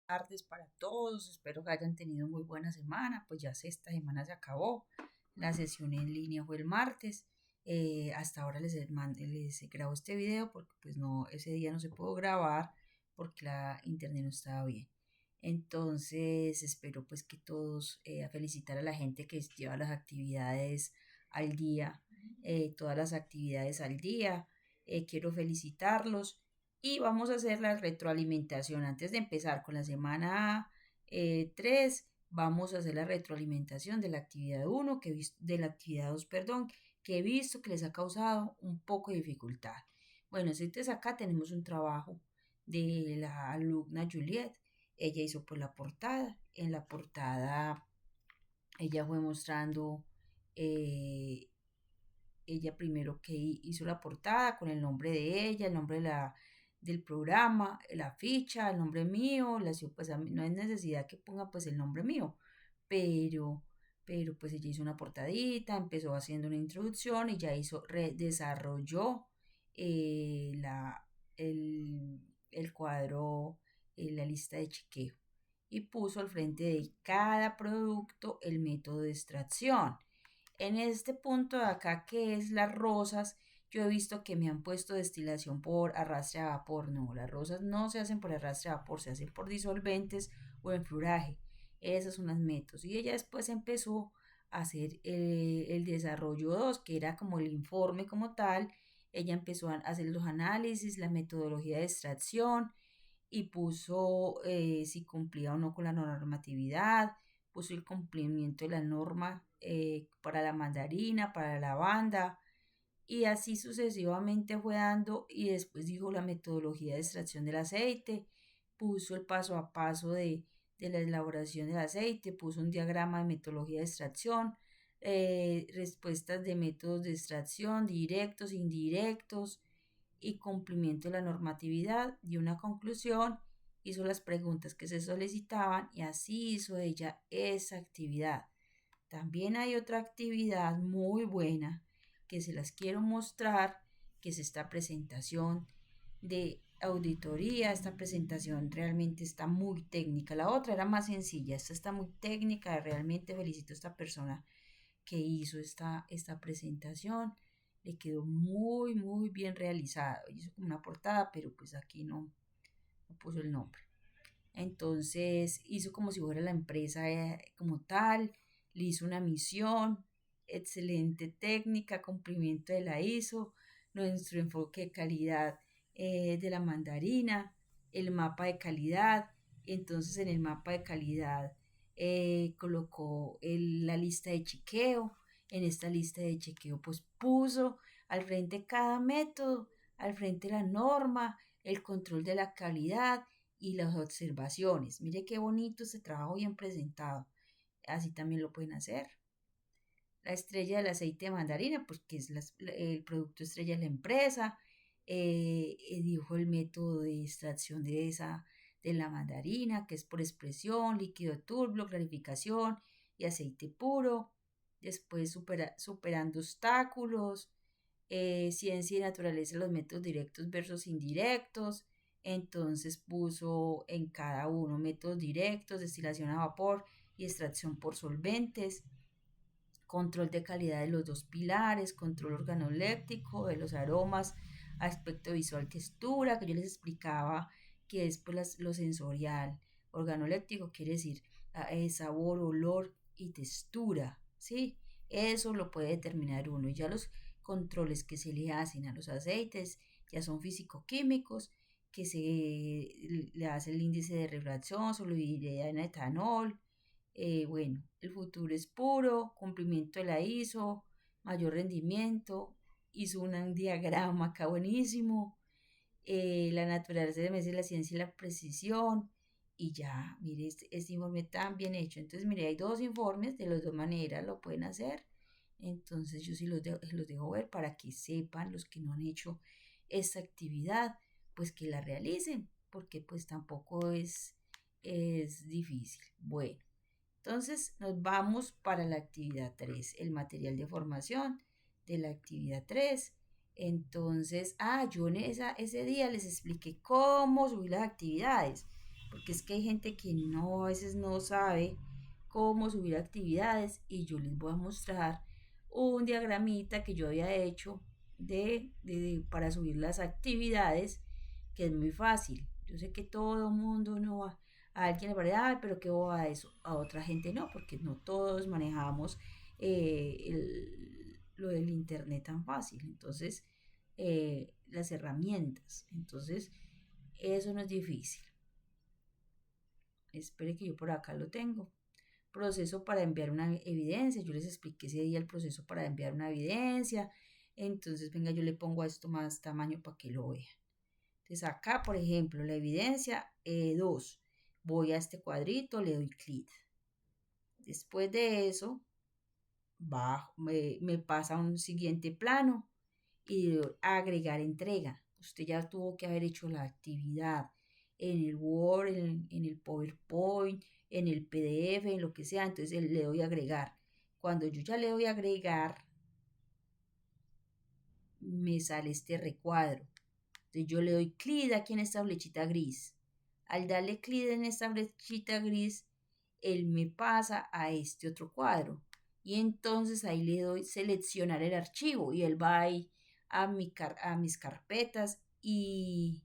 Tardes para todos, espero que hayan tenido muy buena semana, pues ya esta semana se acabó, la sesión en línea fue el martes, hasta ahora les grabo este video porque pues no, ese día no se pudo grabar porque la internet no estaba bien. Entonces espero pues que todos, a felicitar a la gente que lleva las actividades al día, todas las actividades al día, quiero felicitarlos. Y vamos a hacer la retroalimentación. Antes de empezar con la semana 3, vamos a hacer la retroalimentación de la actividad 1, de la actividad 2, perdón, que he visto que les ha causado un poco de dificultad. Bueno, entonces acá tenemos un trabajo de la alumna Juliet. Ella hizo pues la portada. En la portada ella fue mostrando, eh, ella primero que hizo la portada con el nombre de ella, el nombre del programa, la ficha, el nombre mío, pues no es necesidad que ponga pues el nombre mío, pero, pues ella hizo una portadita, empezó haciendo una introducción y ya desarrolló la, el cuadro, la lista de chequeo y puso al frente de cada producto el método de extracción. En este punto de acá, que es las rosas, yo he visto que me han puesto destilación por arrastre a vapor. No, las rosas no se hacen por arrastre a vapor, se hacen por disolventes o en fluraje. Esas son las métodos. Y ella después empezó a hacer el desarrollo 2, que era como el informe como tal. Ella empezó a hacer los análisis, la metodología de extracción y puso si cumplía o no con la normatividad, puso el cumplimiento de la norma para la mandarina, para la lavanda, y así sucesivamente fue dando, y después dijo la metodología de extracción del aceite, puso el paso a paso de la elaboración del aceite, puso un diagrama de metodología de extracción, respuestas de métodos de extracción, directos, indirectos, y cumplimiento de la normatividad, dio una conclusión, hizo las preguntas que se solicitaban y así hizo ella esa actividad. También hay otra actividad muy buena que se las quiero mostrar, que es esta presentación de auditoría. Esta presentación realmente está muy técnica. La otra era más sencilla, esta está muy técnica. Realmente felicito a esta persona que hizo esta presentación. Le quedó muy, muy bien realizado. Hizo como una portada, pero pues aquí no puso el nombre. Entonces hizo como si fuera la empresa como tal, le hizo una misión, excelente técnica, cumplimiento de la ISO, nuestro enfoque de calidad de la mandarina, el mapa de calidad. Entonces en el mapa de calidad colocó la lista de chequeo. En esta lista de chequeo pues puso al frente cada método, al frente la norma, el control de la calidad y las observaciones. Mire qué bonito este trabajo bien presentado. Así también lo pueden hacer. La estrella del aceite de mandarina, pues que es el producto estrella de la empresa. Dijo el método de extracción de la mandarina, que es por expresión, líquido turbio, clarificación y aceite puro. Después superando obstáculos, ciencia y naturaleza, los métodos directos versus indirectos. Entonces puso en cada uno métodos directos, destilación a vapor y extracción por solventes, control de calidad de los dos pilares, control organoléptico de los aromas, aspecto visual, textura, que yo les explicaba que es pues lo sensorial. Organoléptico quiere decir sabor, olor y textura, ¿sí? Eso lo puede determinar uno. Y ya los controles que se le hacen a los aceites ya son físico-químicos, que se le hace el índice de refracción, solubilidad en etanol. Bueno, el futuro es puro, cumplimiento de la ISO, mayor rendimiento, hizo un diagrama acá buenísimo, la naturaleza de la ciencia y la precisión, y ya, mire, este informe tan bien hecho. Entonces, mire, hay dos informes, de las dos maneras lo pueden hacer. Entonces, yo sí los dejo ver para que sepan los que no han hecho esta actividad, pues que la realicen, porque pues tampoco es difícil. Bueno. Entonces nos vamos para la actividad 3, el material de formación de la actividad 3. Entonces, yo ese día les expliqué cómo subir las actividades. porque es que hay gente que no, a veces no sabe cómo subir actividades y yo les voy a mostrar un diagramita que yo había hecho para subir las actividades, que es muy fácil. Yo sé que todo mundo no va, a alguien le parece, ay, pero qué boba eso, a otra gente no, porque no todos manejamos lo del internet tan fácil. Entonces, las herramientas. Entonces, eso no es difícil. Espere que yo por acá lo tengo. Proceso para enviar una evidencia. Yo les expliqué ese día el proceso para enviar una evidencia. Entonces, venga, yo le pongo a esto más tamaño para que lo vean. Entonces, acá, por ejemplo, la evidencia 2. Voy a este cuadrito, le doy clic. Después de eso, me pasa a un siguiente plano y le doy agregar entrega. Usted ya tuvo que haber hecho la actividad en el Word, en el PowerPoint, en el PDF, en lo que sea. Entonces le doy agregar. Cuando yo ya le doy agregar, me sale este recuadro. Entonces yo le doy clic aquí en esta flechita gris. Al darle clic en esta flechita gris, él me pasa a este otro cuadro. Y entonces ahí le doy seleccionar el archivo y él va ahí a mis carpetas y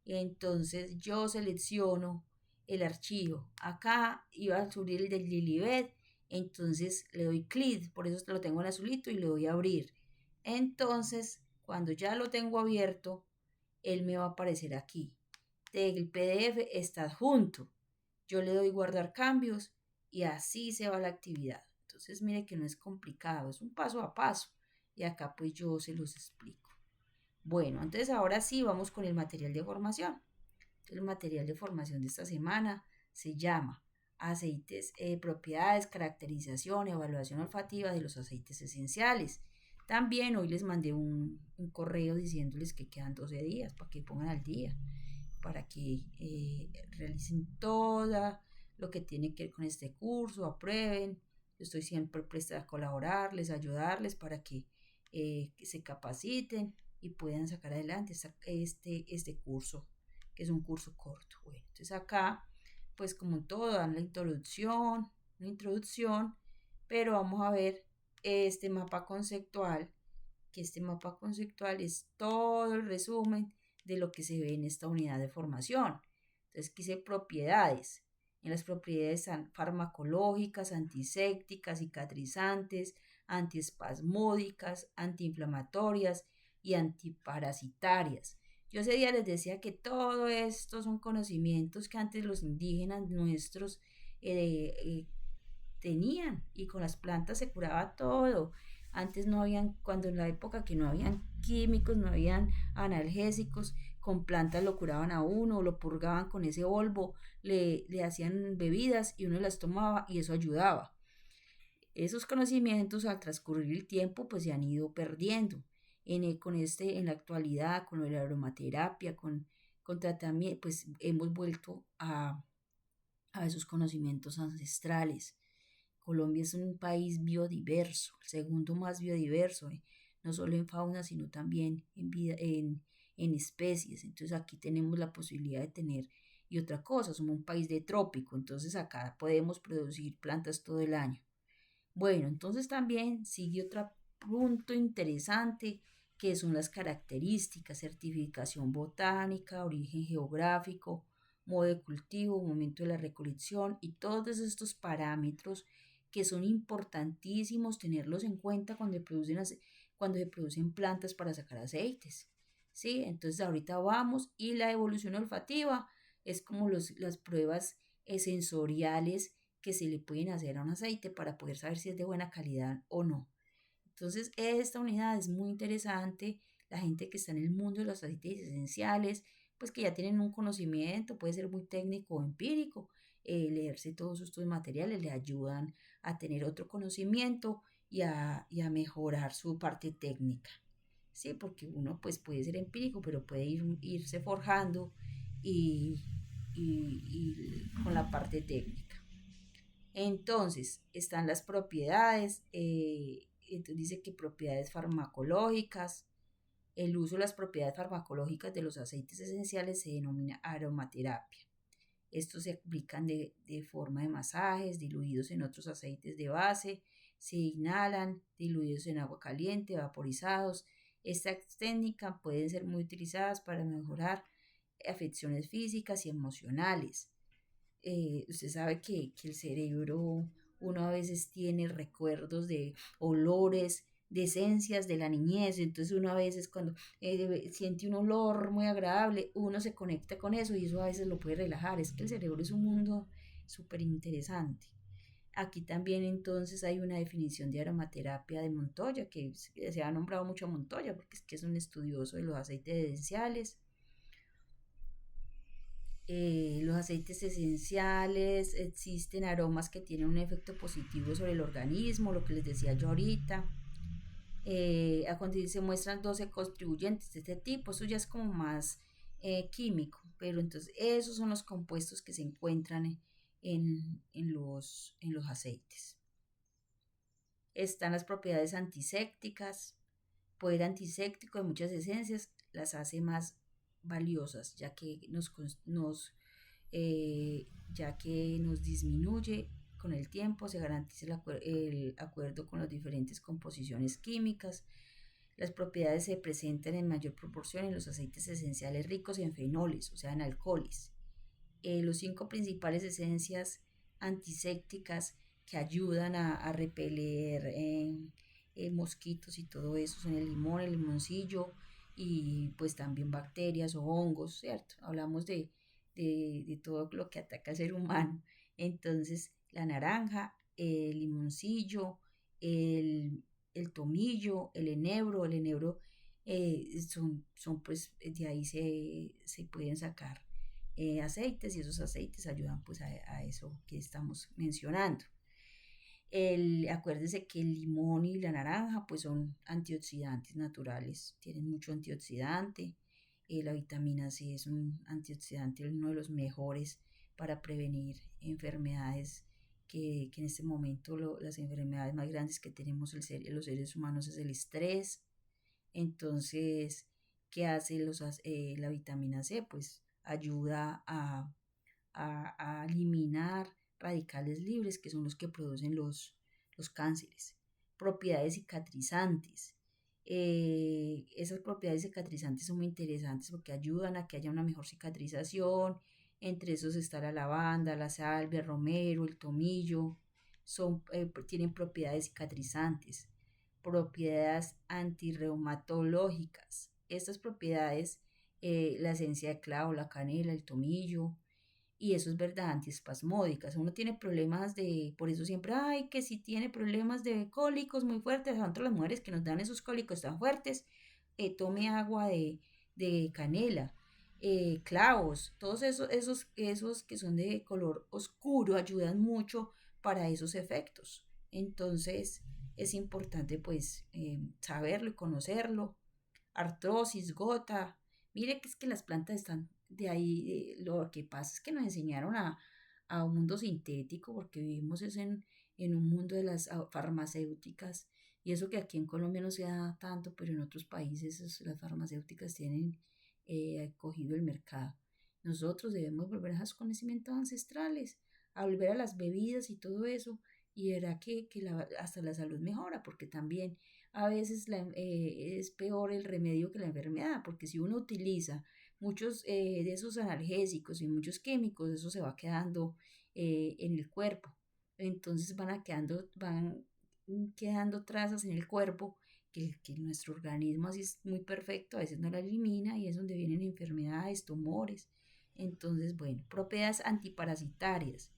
entonces yo selecciono el archivo. Acá iba a subir el del Lilibet, entonces le doy clic, por eso lo tengo en azulito y le doy a abrir. Entonces, cuando ya lo tengo abierto, él me va a aparecer aquí. El PDF está adjunto. Yo le doy guardar cambios y así se va la actividad. Entonces, mire que no es complicado, es un paso a paso. Y acá pues yo se los explico. Bueno, entonces ahora sí vamos con el material de formación. El material de formación de esta semana se llama Aceites, propiedades, caracterización, evaluación olfativa de los aceites esenciales. También hoy les mandé un correo diciéndoles que quedan 12 días para que pongan al día, para que realicen todo lo que tiene que ver con este curso, aprueben. Yo estoy siempre presta a colaborarles, a ayudarles para que se capaciten y puedan sacar adelante este curso, que es un curso corto. Bueno, entonces acá, pues como todo, dan una introducción, pero vamos a ver este mapa conceptual, que este mapa conceptual es todo el resumen de lo que se ve en esta unidad de formación. Entonces, quise propiedades. En las propiedades farmacológicas, antisépticas, cicatrizantes, antiespasmódicas, antiinflamatorias y antiparasitarias. Yo ese día les decía que todo esto son conocimientos que antes los indígenas nuestros tenían y con las plantas se curaba todo. Antes no habían, cuando en la época que no habían químicos, no habían analgésicos, con plantas lo curaban a uno, lo purgaban con ese polvo, le hacían bebidas y uno las tomaba y eso ayudaba. Esos conocimientos al transcurrir el tiempo pues se han ido perdiendo. En la actualidad, con la aromaterapia, con tratamiento, pues hemos vuelto a esos conocimientos ancestrales. Colombia es un país biodiverso, el segundo más biodiverso, no solo en fauna, sino también en especies. Entonces aquí tenemos la posibilidad de tener, y otra cosa, somos un país de trópico, entonces acá podemos producir plantas todo el año. Bueno, entonces también sigue otro punto interesante que son las características, certificación botánica, origen geográfico, modo de cultivo, momento de la recolección y todos estos parámetros que son importantísimos tenerlos en cuenta cuando se producen plantas para sacar aceites. ¿Sí? Entonces ahorita vamos y la evolución olfativa es como las pruebas sensoriales que se le pueden hacer a un aceite para poder saber si es de buena calidad o no. Entonces, esta unidad es muy interesante. La gente que está en el mundo de los aceites esenciales, pues que ya tienen un conocimiento, puede ser muy técnico o empírico, leerse todos estos materiales le ayudan a tener otro conocimiento y a mejorar su parte técnica. Sí, porque uno pues puede ser empírico, pero puede irse forjando y, con la parte técnica. Entonces, están las propiedades, entonces dice que propiedades farmacológicas, el uso de las propiedades farmacológicas de los aceites esenciales se denomina aromaterapia. Estos se aplican de forma de masajes, diluidos en otros aceites de base, se inhalan, diluidos en agua caliente, vaporizados. Estas técnicas pueden ser muy utilizadas para mejorar afecciones físicas y emocionales. Usted sabe que el cerebro, uno a veces tiene recuerdos de olores, de esencias de la niñez, entonces uno a veces cuando siente un olor muy agradable, uno se conecta con eso y eso a veces lo puede relajar. Es que el cerebro es un mundo súper interesante. Aquí también entonces hay una definición de aromaterapia de Montoya, que se ha nombrado mucho a Montoya porque es que es un estudioso de los aceites esenciales. Los aceites esenciales, existen aromas que tienen un efecto positivo sobre el organismo, lo que les decía yo ahorita. A continuación se muestran 12 contribuyentes de este tipo, eso ya es como más químico, pero entonces esos son los compuestos que se encuentran en los aceites. Están las propiedades antisépticas, poder antiséptico de muchas esencias las hace más valiosas, ya que nos disminuye con el tiempo, se garantiza el acuerdo con las diferentes composiciones químicas. Las propiedades se presentan en mayor proporción en los aceites esenciales ricos en fenoles, o sea, en alcoholes. Los 5 principales esencias antisépticas que ayudan a repeler mosquitos y todo eso son el limón, el limoncillo y pues también bacterias o hongos, ¿cierto? Hablamos de todo lo que ataca al ser humano. Entonces, la naranja, el limoncillo, el tomillo, el enebro son pues de ahí se pueden sacar aceites y esos aceites ayudan pues a eso que estamos mencionando. Acuérdese que el limón y la naranja pues son antioxidantes naturales, tienen mucho antioxidante. La vitamina C es un antioxidante, uno de los mejores para prevenir enfermedades que en este momento las enfermedades más grandes que tenemos los seres humanos es el estrés. Entonces, ¿qué hace la vitamina C? Pues ayuda a eliminar radicales libres, que son los que producen los cánceres. Propiedades cicatrizantes. Esas propiedades cicatrizantes son muy interesantes porque ayudan a que haya una mejor cicatrización. Entre esos está la lavanda, la salvia, el romero, el tomillo. Tienen propiedades cicatrizantes, propiedades antirreumatológicas. Estas propiedades, la esencia de clavo, la canela, el tomillo, y eso es verdad, antiespasmódicas. Uno tiene problemas por eso siempre, ay, que si tiene problemas de cólicos muy fuertes, nosotros las mujeres que nos dan esos cólicos tan fuertes, tome agua de canela, clavos, todos esos que son de color oscuro ayudan mucho para esos efectos. Entonces es importante pues saberlo y conocerlo. Artrosis, gota. Mire que es que las plantas están de ahí. Lo que pasa es que nos enseñaron a un mundo sintético porque vivimos en un mundo de las farmacéuticas. Y eso que aquí en Colombia no se da tanto, pero en otros países las farmacéuticas tienen cogido el mercado. Nosotros debemos volver a esos conocimientos ancestrales, a volver a las bebidas y todo eso, y verá que hasta la salud mejora, porque también a veces es peor el remedio que la enfermedad, porque si uno utiliza muchos de esos analgésicos y muchos químicos, eso se va quedando en el cuerpo. Entonces van quedando trazas en el cuerpo que nuestro organismo así es muy perfecto, a veces no la elimina y es donde vienen enfermedades, tumores. Entonces, bueno, propiedades antiparasitarias.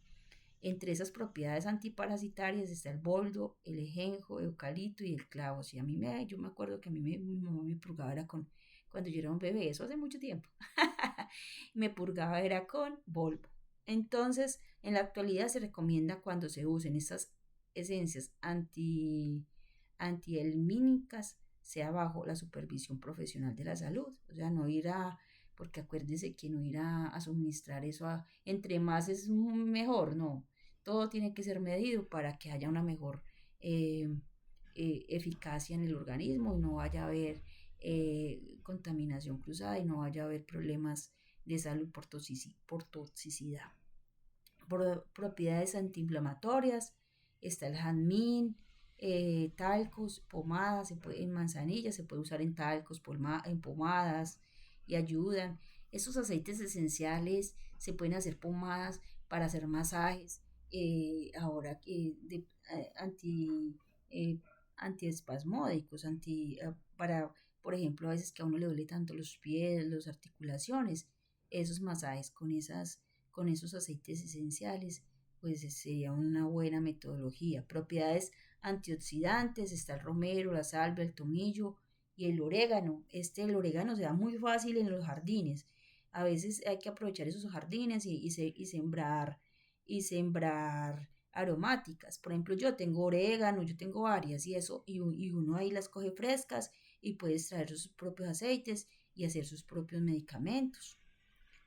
Entre esas propiedades antiparasitarias está el boldo, el ajenjo, el eucalipto y el clavo. Sí, yo me acuerdo que mi mamá me purgaba era cuando yo era un bebé, eso hace mucho tiempo. Me purgaba era con boldo. Entonces, en la actualidad se recomienda cuando se usen estas esencias antihelmínicas, sea bajo la supervisión profesional de la salud. O sea, no ir porque acuérdense que no ir a suministrar eso entre más es mejor, no. Todo tiene que ser medido para que haya una mejor eh, eficacia en el organismo y no vaya a haber contaminación cruzada y no vaya a haber problemas de salud por toxicidad. propiedades antiinflamatorias, está el jazmín, talcos, pomadas, en manzanilla, se puede usar en talcos, en pomadas y ayudan. Estos aceites esenciales se pueden hacer pomadas para hacer masajes, ahora que anti, eh, antiespasmódicos, para, por ejemplo, a veces que a uno le duele tanto los pies, las articulaciones, esos masajes con esos aceites esenciales, pues sería una buena metodología. Propiedades antioxidantes, está el romero, la salvia, el tomillo y el orégano. El orégano se da muy fácil en los jardines. A veces hay que aprovechar esos jardines y sembrar aromáticas. Por ejemplo, yo tengo orégano, yo tengo varias y eso, y uno ahí las coge frescas y puedes traer sus propios aceites y hacer sus propios medicamentos,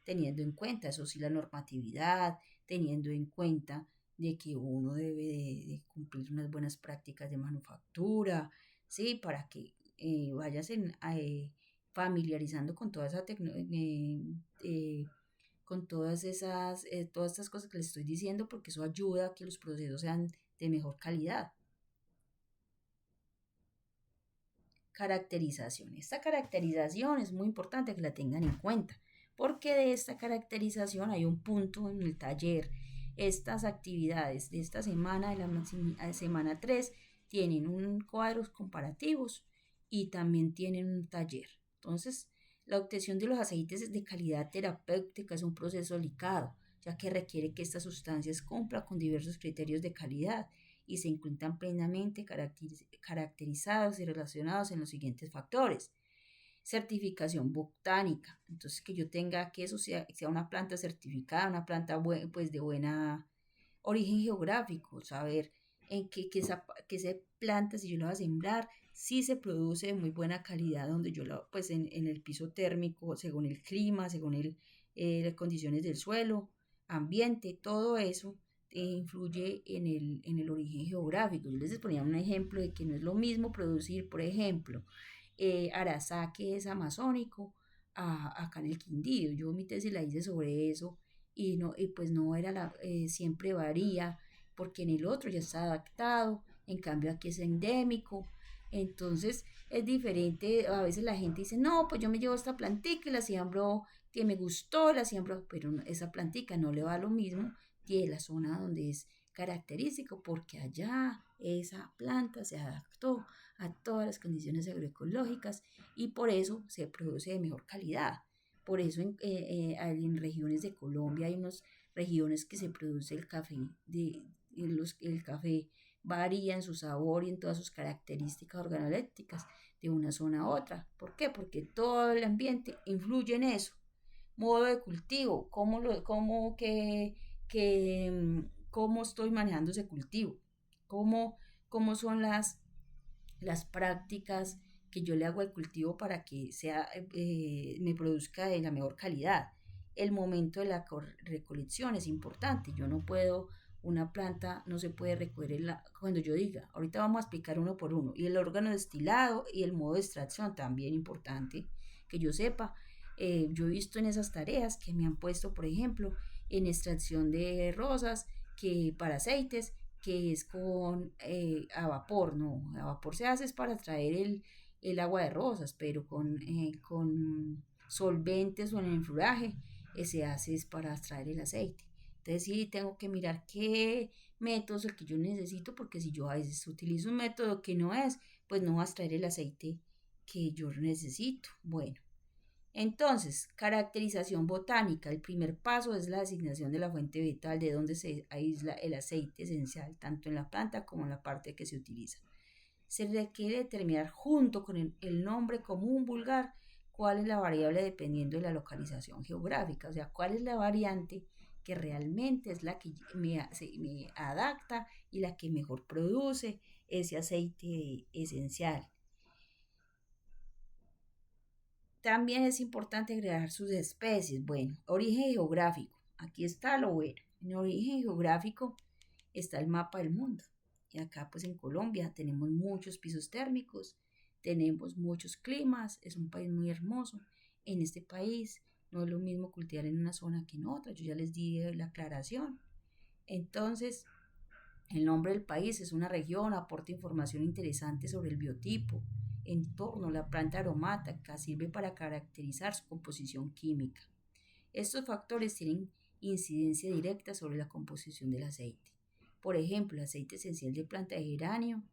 teniendo en cuenta, eso sí, la normatividad, teniendo en cuenta de que uno debe de cumplir unas buenas prácticas de manufactura, ¿sí? Para que vayas familiarizando con toda esa con todas estas cosas que les estoy diciendo, porque eso ayuda a que los procesos sean de mejor calidad. Caracterización. Esta caracterización es muy importante que la tengan en cuenta, porque de esta caracterización hay un punto en el taller. Estas actividades de esta semana, de la semana 3, tienen un cuadros comparativos y también tienen un taller. Entonces, la obtención de los aceites de calidad terapéutica es un proceso delicado, ya que requiere que estas sustancias cumplan con diversos criterios de calidad y se encuentran plenamente caracterizados y relacionados en los siguientes factores. Certificación botánica, entonces que yo tenga que eso sea una planta certificada, una planta pues de buena origen geográfico, saber en que esa planta, si yo la voy a sembrar, si se produce de muy buena calidad, donde yo pues en el piso térmico, según el clima, según las condiciones del suelo, ambiente, todo eso influye en el origen geográfico. Yo les ponía un ejemplo de que no es lo mismo producir, por ejemplo, Arazá, que es amazónico, acá en el Quindío. Yo mi tesis la hice sobre eso y, no, y pues no era siempre varía, porque en el otro ya está adaptado, en cambio aquí es endémico. Entonces es diferente, a veces la gente dice, no, pues yo me llevo esta plantica y la siembro, que me gustó, la siembro, pero esa plantica no le va lo mismo que la zona donde es característico, porque allá esa planta se adaptó a todas las condiciones agroecológicas y por eso se produce de mejor calidad. Por eso en regiones de Colombia hay unas regiones que se produce el café, el café varía en su sabor y en todas sus características organolépticas de una zona a otra. ¿Por qué? Porque todo el ambiente influye en eso. Modo de cultivo, cómo estoy manejando ese cultivo, cómo, cómo son las prácticas que yo le hago al cultivo para que me produzca de la mejor calidad. El momento de la recolección es importante. Yo no puedo, una planta no se puede recoger cuando yo diga. Ahorita vamos a explicar uno por uno. Y el órgano destilado y el modo de extracción también importante que yo sepa. Yo he visto en esas tareas que me han puesto, por ejemplo, en extracción de rosas, que para aceites, que es a vapor, no, a vapor se hace es para traer el agua de rosas, pero con solventes o en el enfriaje se hace es para extraer el aceite. Entonces sí tengo que mirar qué método es el que yo necesito, porque si yo a veces utilizo un método que no es, pues no va a extraer el aceite que yo necesito. Bueno, entonces, caracterización botánica. El primer paso es la designación de la fuente vital, de donde se aísla el aceite esencial, tanto en la planta como en la parte que se utiliza. Se requiere determinar junto con el nombre común vulgar cuál es la variable dependiendo de la localización geográfica, o sea, cuál es la variante que realmente es la que me adapta y la que mejor produce ese aceite esencial. También es importante agregar sus especies. Bueno, origen geográfico. Aquí está lo bueno. En origen geográfico está el mapa del mundo. Y acá pues en Colombia tenemos muchos pisos térmicos, tenemos muchos climas, es un país muy hermoso. En este país no es lo mismo cultivar en una zona que en otra. Yo ya les di la aclaración. Entonces, el nombre del país es una región, aporta información interesante sobre el biotipo, entorno, la planta aromática, sirve para caracterizar su composición química. Estos factores tienen incidencia directa sobre la composición del aceite. Por ejemplo, el aceite esencial de planta de geranio,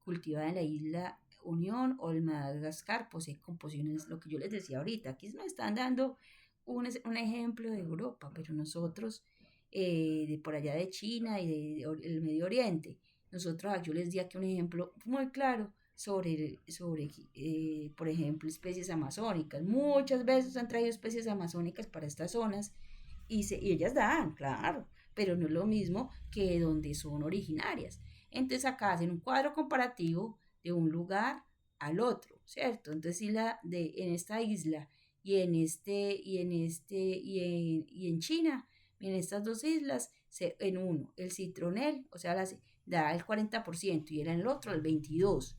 cultivada en la isla Unión o en Madagascar, posee composiciones, lo que yo les decía ahorita. Aquí nos están dando un ejemplo de Europa, pero nosotros, de por allá de China y del Medio Oriente, nosotros, yo les di aquí un ejemplo muy claro sobre por ejemplo, especies amazónicas. Muchas veces han traído especies amazónicas para estas zonas y ellas dan, claro, pero no es lo mismo que donde son originarias. Entonces acá hacen un cuadro comparativo de un lugar al otro, ¿cierto? Entonces si en esta isla y en China, en estas dos islas, en uno, el citronel, o sea, da el 40% y era en el otro el 22%.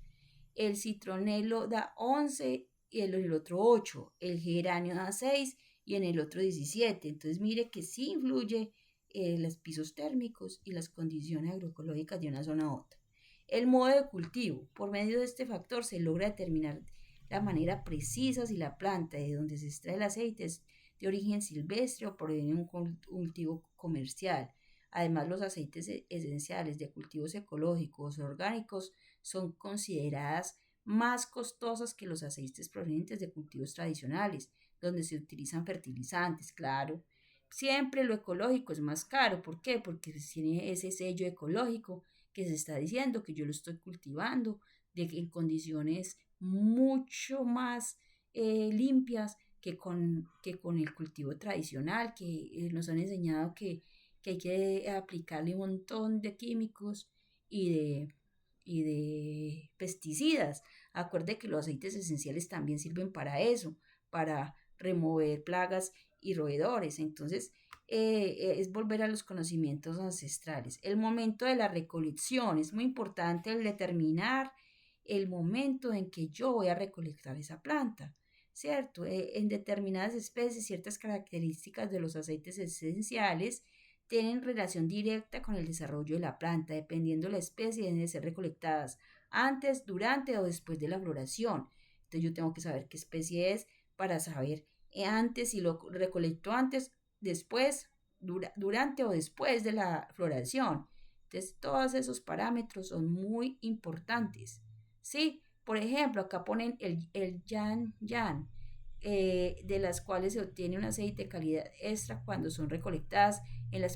El citronelo da 11 y el otro 8, el geranio da 6 y en el otro 17. Entonces mire que sí influye los pisos térmicos y las condiciones agroecológicas de una zona a otra. El modo de cultivo. Por medio de este factor se logra determinar la manera precisa si la planta de donde se extrae el aceite es de origen silvestre o proviene de un cultivo comercial. Además, los aceites esenciales de cultivos ecológicos o orgánicos son consideradas más costosas que los aceites provenientes de cultivos tradicionales, donde se utilizan fertilizantes, claro. Siempre lo ecológico es más caro. ¿Por qué? Porque tiene ese sello ecológico que se está diciendo que yo lo estoy cultivando en condiciones mucho más limpias que con el cultivo tradicional, que nos han enseñado que hay que aplicarle un montón de químicos y de pesticidas. Acuerde que los aceites esenciales también sirven para eso, para remover plagas y roedores. Entonces, es volver a los conocimientos ancestrales. El momento de la recolección es muy importante el determinar el momento en que yo voy a recolectar esa planta, ¿cierto? En determinadas especies, ciertas características de los aceites esenciales tienen relación directa con el desarrollo de la planta, dependiendo de la especie, deben ser recolectadas antes, durante o después de la floración. Entonces yo tengo que saber qué especie es para saber antes si lo recolecto antes, después, durante o después de la floración. Entonces todos esos parámetros son muy importantes. Sí, por ejemplo, acá ponen el yan, de las cuales se obtiene un aceite de calidad extra cuando son recolectadas en las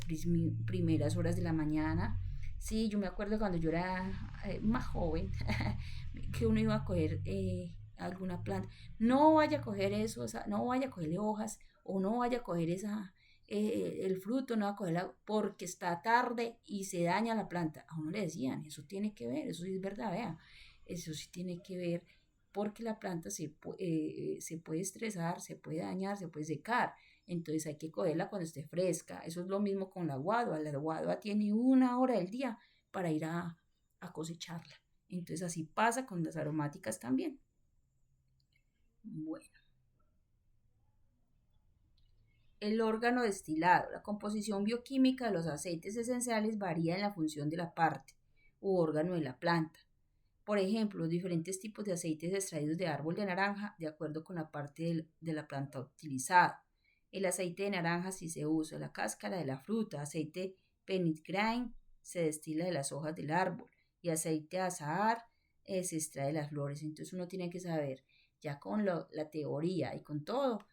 primeras horas de la mañana. Sí, yo me acuerdo cuando yo era más joven, que uno iba a coger alguna planta. No vaya a coger eso, no vaya a cogerle hojas o no vaya a coger el fruto, no va a cogerla porque está tarde y se daña la planta. A uno le decían, eso tiene que ver, eso sí es verdad, vea, eso sí tiene que ver porque la planta se puede estresar, se puede dañar, se puede secar. Entonces hay que cogerla cuando esté fresca. Eso es lo mismo con la guadua. La guadua tiene una hora del día para ir a cosecharla. Entonces así pasa con las aromáticas también. Bueno, el órgano destilado. La composición bioquímica de los aceites esenciales varía en la función de la parte u órgano de la planta. Por ejemplo, los diferentes tipos de aceites extraídos de árbol de naranja de acuerdo con la parte de la planta utilizada. El aceite de naranja si se usa la cáscara de la fruta, aceite penitgrain se destila de las hojas del árbol y aceite de azahar se extrae de las flores. Entonces uno tiene que saber ya con la teoría y con todo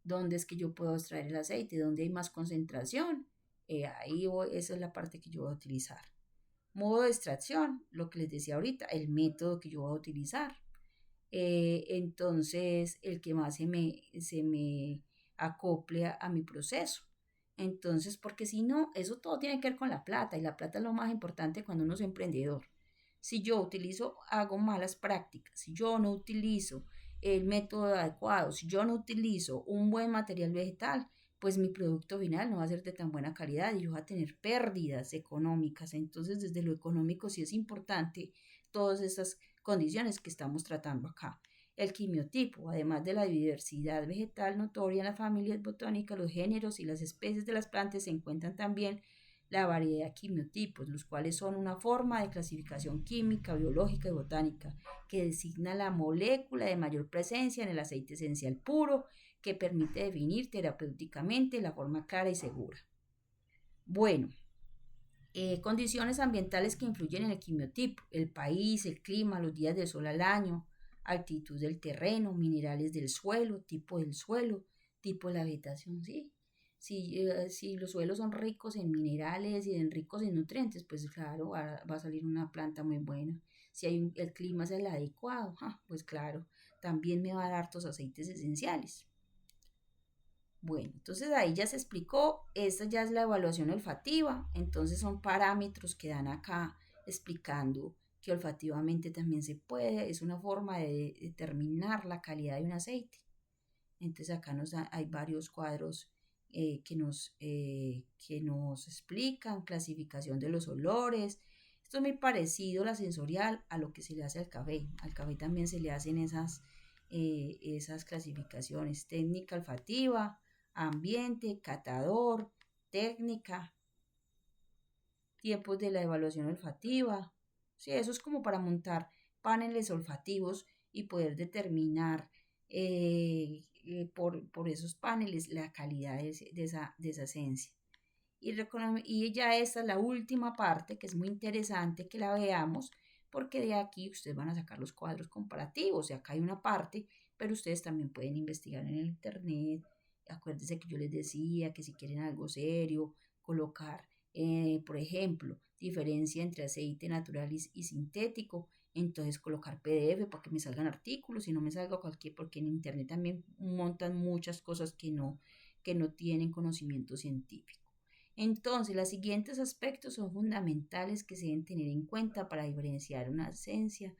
dónde es que yo puedo extraer el aceite, dónde hay más concentración. Esa es la parte que yo voy a utilizar. Modo de extracción, lo que les decía ahorita, el método que yo voy a utilizar. Entonces, el que más se me acople a mi proceso. Entonces, porque si no, eso todo tiene que ver con la plata y la plata es lo más importante cuando uno es emprendedor. Si yo hago malas prácticas, si yo no utilizo el método adecuado, si yo no utilizo un buen material vegetal, pues mi producto final no va a ser de tan buena calidad y yo voy a tener pérdidas económicas. Entonces, desde lo económico sí es importante todas esas condiciones que estamos tratando acá. El quimiotipo, además de la diversidad vegetal notoria en las familias botánicas, los géneros y las especies de las plantas se encuentran también la variedad de quimiotipos, los cuales son una forma de clasificación química, biológica y botánica que designa la molécula de mayor presencia en el aceite esencial puro, que permite definir terapéuticamente la forma clara y segura. Bueno, condiciones ambientales que influyen en el quimiotipo: el país, el clima, los días de sol al año, altitud del terreno, minerales del suelo, tipo de la vegetación, ¿sí? Si los suelos son ricos en minerales y ricos en nutrientes, pues claro, va a salir una planta muy buena. Si el clima es el adecuado, pues claro, también me va a dar hartos aceites esenciales. Bueno, entonces ahí ya se explicó, esta ya es la evaluación olfativa, entonces son parámetros que dan acá explicando que olfativamente también se puede, es una forma de determinar la calidad de un aceite. Entonces acá hay varios cuadros que nos explican clasificación de los olores. Esto es muy parecido, la sensorial, a lo que se le hace al café. Al café también se le hacen esas clasificaciones: técnica olfativa, ambiente, catador, técnica, tiempos de la evaluación olfativa. Sí, eso es como para montar paneles olfativos y poder determinar por esos paneles la calidad de esa esencia. Y ya esta es la última parte, que es muy interesante que la veamos, porque de aquí ustedes van a sacar los cuadros comparativos. Y acá hay una parte, pero ustedes también pueden investigar en el internet. Acuérdense que yo les decía que si quieren algo serio, colocar, por ejemplo, diferencia entre aceite natural y sintético, entonces colocar PDF para que me salgan artículos y no me salga cualquier, porque en internet también montan muchas cosas que no tienen conocimiento científico. Entonces, los siguientes aspectos son fundamentales que se deben tener en cuenta para diferenciar una esencia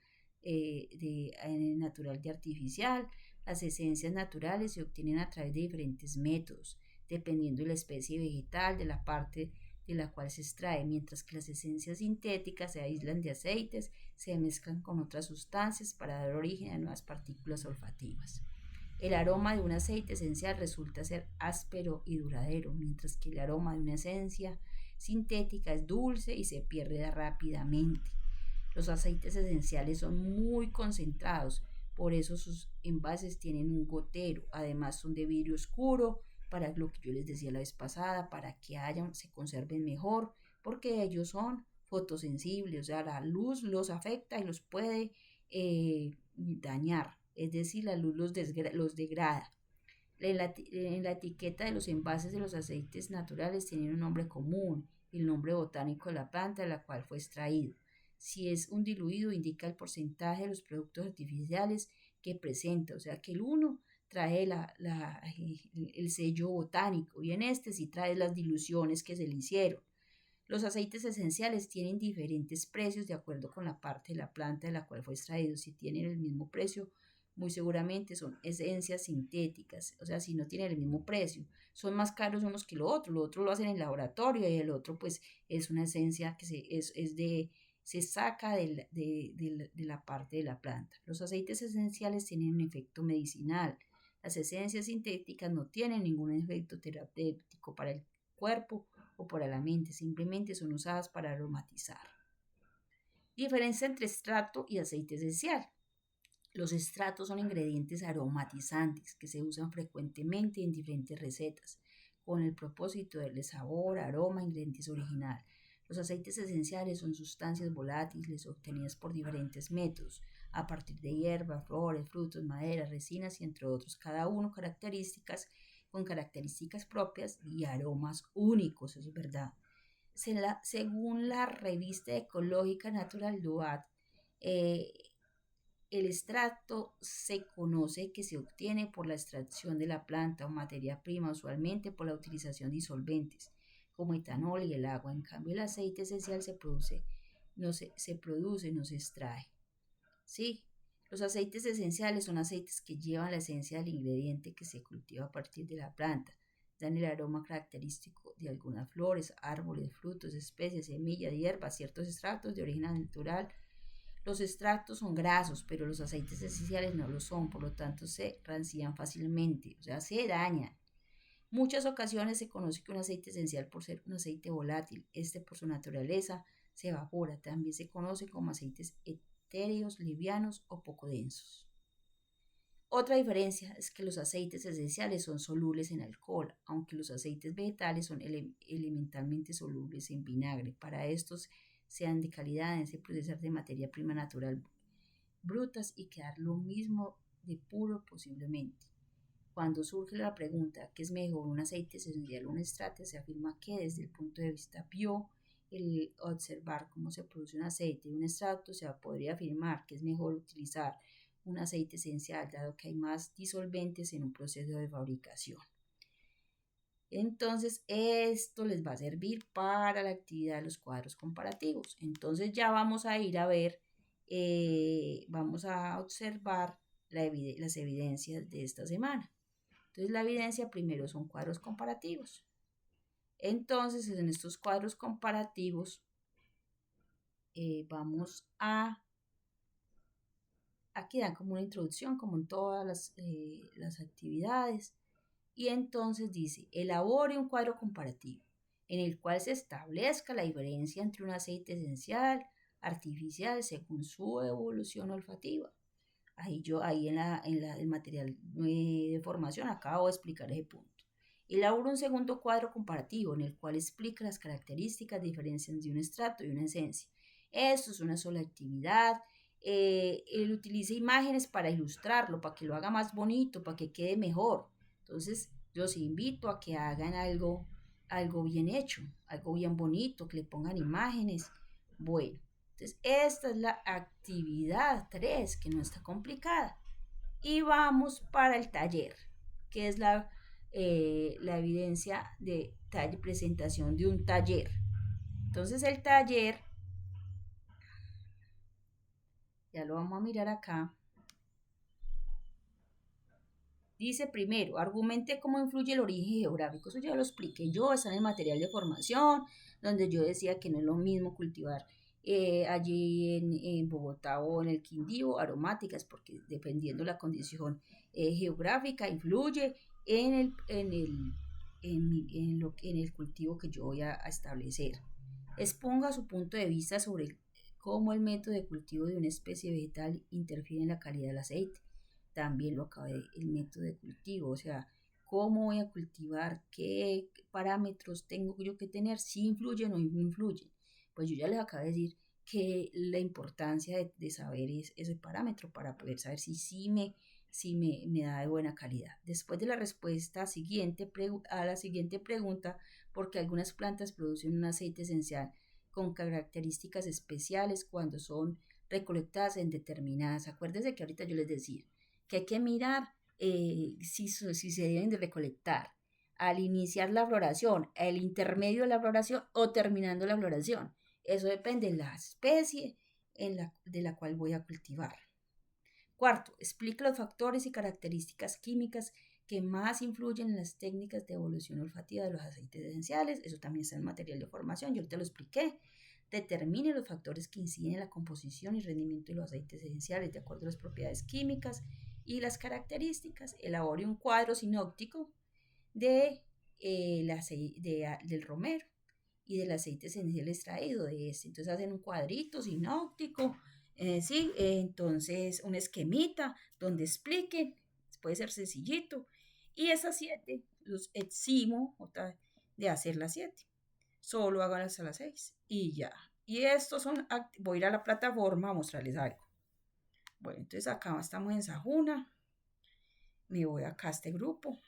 natural de artificial. Las esencias naturales se obtienen a través de diferentes métodos, dependiendo de la especie vegetal, de la parte de la cual se extrae, mientras que las esencias sintéticas se aíslan de aceites, se mezclan con otras sustancias para dar origen a nuevas partículas olfativas. El aroma de un aceite esencial resulta ser áspero y duradero, mientras que el aroma de una esencia sintética es dulce y se pierde rápidamente. Los aceites esenciales son muy concentrados, por eso sus envases tienen un gotero. Además son de vidrio oscuro, para lo que yo les decía la vez pasada, para que se conserven mejor, porque ellos son fotosensibles, o sea, la luz los afecta y los puede dañar. Es decir, la luz los degrada. En la etiqueta de los envases de los aceites naturales tienen un nombre común, el nombre botánico de la planta de la cual fue extraído. Si es un diluido, indica el porcentaje de los productos artificiales que presenta, o sea que el 1 trae el sello botánico y en este sí trae las diluciones que se le hicieron. Los aceites esenciales tienen diferentes precios de acuerdo con la parte de la planta de la cual fue extraído. Si tienen el mismo precio, muy seguramente son esencias sintéticas, o sea, si no tienen el mismo precio, son más caros unos que lo otro lo hacen en laboratorio y el otro pues es una esencia que se saca de la parte de la planta. Los aceites esenciales tienen un efecto medicinal. Las esencias sintéticas no tienen ningún efecto terapéutico para el cuerpo o para la mente, simplemente son usadas para aromatizar. Diferencia entre extracto y aceite esencial. Los extractos son ingredientes aromatizantes que se usan frecuentemente en diferentes recetas con el propósito de darle sabor, aroma, ingredientes original. Los aceites esenciales son sustancias volátiles obtenidas por diferentes métodos, a partir de hierbas, flores, frutos, maderas, resinas y entre otros, cada uno con características propias y aromas únicos, eso es verdad. Según la revista ecológica Natural Duat, el extracto se conoce que se obtiene por la extracción de la planta o materia prima, usualmente por la utilización de disolventes como etanol y el agua. En cambio, el aceite esencial no se extrae. ¿Sí? Los aceites esenciales son aceites que llevan la esencia del ingrediente que se cultiva a partir de la planta. Dan el aroma característico de algunas flores, árboles, frutos, especies, semillas, hierbas, ciertos extractos de origen natural. Los extractos son grasos, pero los aceites esenciales no lo son, por lo tanto se rancian fácilmente, o sea, se dañan. Muchas ocasiones se conoce que un aceite esencial por ser un aceite volátil, por su naturaleza se evapora. También se conoce como aceites etéreos, livianos o poco densos. Otra diferencia es que los aceites esenciales son solubles en alcohol, aunque los aceites vegetales son elementalmente solubles en vinagre. Para estos sean de calidad, deben se procesar de materia prima natural brutas y quedar lo mismo de puro posiblemente. Cuando surge la pregunta ¿qué es mejor, un aceite esencial o un extracto? Se afirma que desde el punto de vista bio, el observar cómo se produce un aceite y un extracto, se podría afirmar que es mejor utilizar un aceite esencial, dado que hay más disolventes en un proceso de fabricación. Entonces, esto les va a servir para la actividad de los cuadros comparativos. Entonces, ya vamos a ir a ver, vamos a observar las evidencias de esta semana. Entonces, la evidencia primero son cuadros comparativos. Entonces, en estos cuadros comparativos, vamos a aquí dan como una introducción, como en todas las actividades, y entonces dice, elabore un cuadro comparativo en el cual se establezca la diferencia entre un aceite esencial, artificial, según su evolución olfativa. Ahí en el material de formación acabo de explicar ese punto. Elabora un segundo cuadro comparativo en el cual explica las características, diferencias de un extracto y una esencia. Esto es una sola actividad. Él utiliza imágenes para ilustrarlo, para que lo haga más bonito, para que quede mejor. Entonces, yo los invito a que hagan algo bien hecho, algo bien bonito, que le pongan imágenes. Bueno, entonces esta es la actividad 3, que no está complicada. Y vamos para el taller, que es la evidencia de presentación de un taller. Entonces el taller, ya lo vamos a mirar acá, dice primero, argumente cómo influye el origen geográfico. Eso ya lo expliqué yo, está en el material de formación, donde yo decía que no es lo mismo cultivar allí en Bogotá o en el Quindío aromáticas, porque dependiendo la condición geográfica influye en el cultivo que yo voy a establecer. Exponga su punto de vista sobre cómo el método de cultivo de una especie vegetal interfiere en la calidad del aceite. También lo acabé, el método de cultivo, o sea, cómo voy a cultivar, qué parámetros tengo yo que tener, si influyen o no influyen. Pues yo ya les acabo de decir que la importancia de saber ese parámetro para poder saber si me da de buena calidad. Después de la respuesta siguiente a la siguiente pregunta, porque algunas plantas producen un aceite esencial con características especiales cuando son recolectadas en determinadas. Acuérdense que ahorita yo les decía que hay que mirar si se deben de recolectar al iniciar la floración, al intermedio de la floración o terminando la floración. Eso depende de la especie de la cual voy a cultivar. Cuarto, explica los factores y características químicas que más influyen en las técnicas de evolución olfativa de los aceites esenciales. Eso también está en el material de formación, yo te lo expliqué. Determine los factores que inciden en la composición y rendimiento de los aceites esenciales de acuerdo a las propiedades químicas y las características. Elabore un cuadro sinóptico del romero y del aceite esencial extraído de este. Entonces hacen un cuadrito sinóptico, entonces un esquemita donde expliquen, puede ser sencillito. Y esas 7 los eximo de hacer las 7. Solo hagan hasta las 6 y ya. Y estos voy a ir a la plataforma a mostrarles algo. Bueno, entonces acá estamos en Sahuna. Me voy acá a este grupo.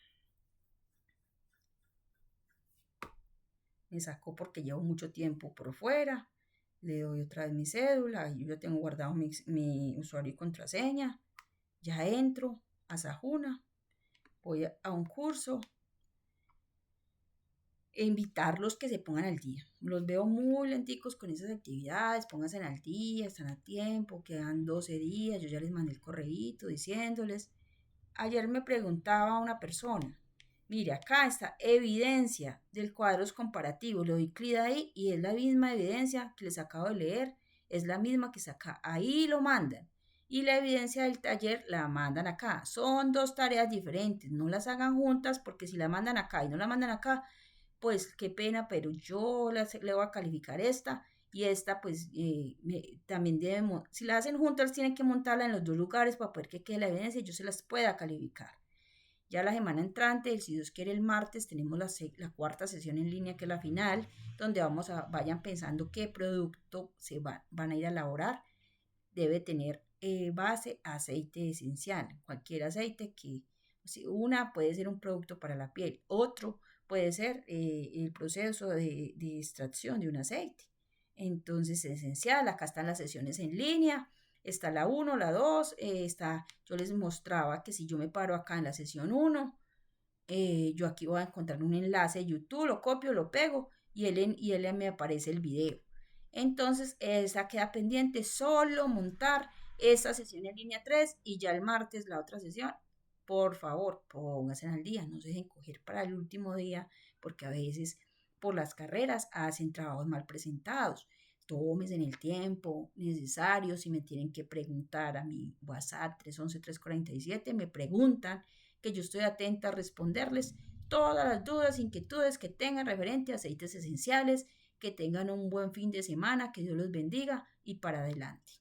Me sacó porque llevo mucho tiempo por fuera. Le doy otra vez mi cédula. Yo ya tengo guardado mi usuario y contraseña. Ya entro a Sahuna. Voy a un curso. E invitarlos que se pongan al día. Los veo muy lenticos con esas actividades. Pónganse al día, están a tiempo. Quedan 12 días. Yo ya les mandé el correíto diciéndoles. Ayer me preguntaba una persona, mire, acá está evidencia del cuadros comparativos, le doy clic ahí y es la misma evidencia que les acabo de leer, es la misma que está acá, ahí lo mandan y la evidencia del taller la mandan acá. Son dos tareas diferentes, no las hagan juntas porque si la mandan acá y no la mandan acá, pues qué pena, pero yo le voy a calificar esta y esta pues también debe, si la hacen juntas tienen que montarla en los dos lugares para poder que quede la evidencia y yo se las pueda calificar. Ya la semana entrante, si Dios quiere el martes, tenemos la cuarta sesión en línea que es la final, donde vayan pensando qué producto van a ir a elaborar. Debe tener base aceite esencial, cualquier aceite que, una puede ser un producto para la piel, otro puede ser el proceso de extracción de un aceite. Entonces, esencial, acá están las sesiones en línea, está la 1, la 2, yo les mostraba que si yo me paro acá en la sesión 1, yo aquí voy a encontrar un enlace de YouTube, lo copio, lo pego y él me aparece el video. Entonces, esa queda pendiente, solo montar esa sesión en línea 3 y ya el martes la otra sesión. Por favor, pónganse al día, no se dejen coger para el último día, porque a veces por las carreras hacen trabajos mal presentados. Tómense en el tiempo necesario. Si me tienen que preguntar a mi WhatsApp 311-347, me preguntan, que yo estoy atenta a responderles todas las dudas, inquietudes que tengan referente a aceites esenciales. Que tengan un buen fin de semana, que Dios los bendiga y para adelante.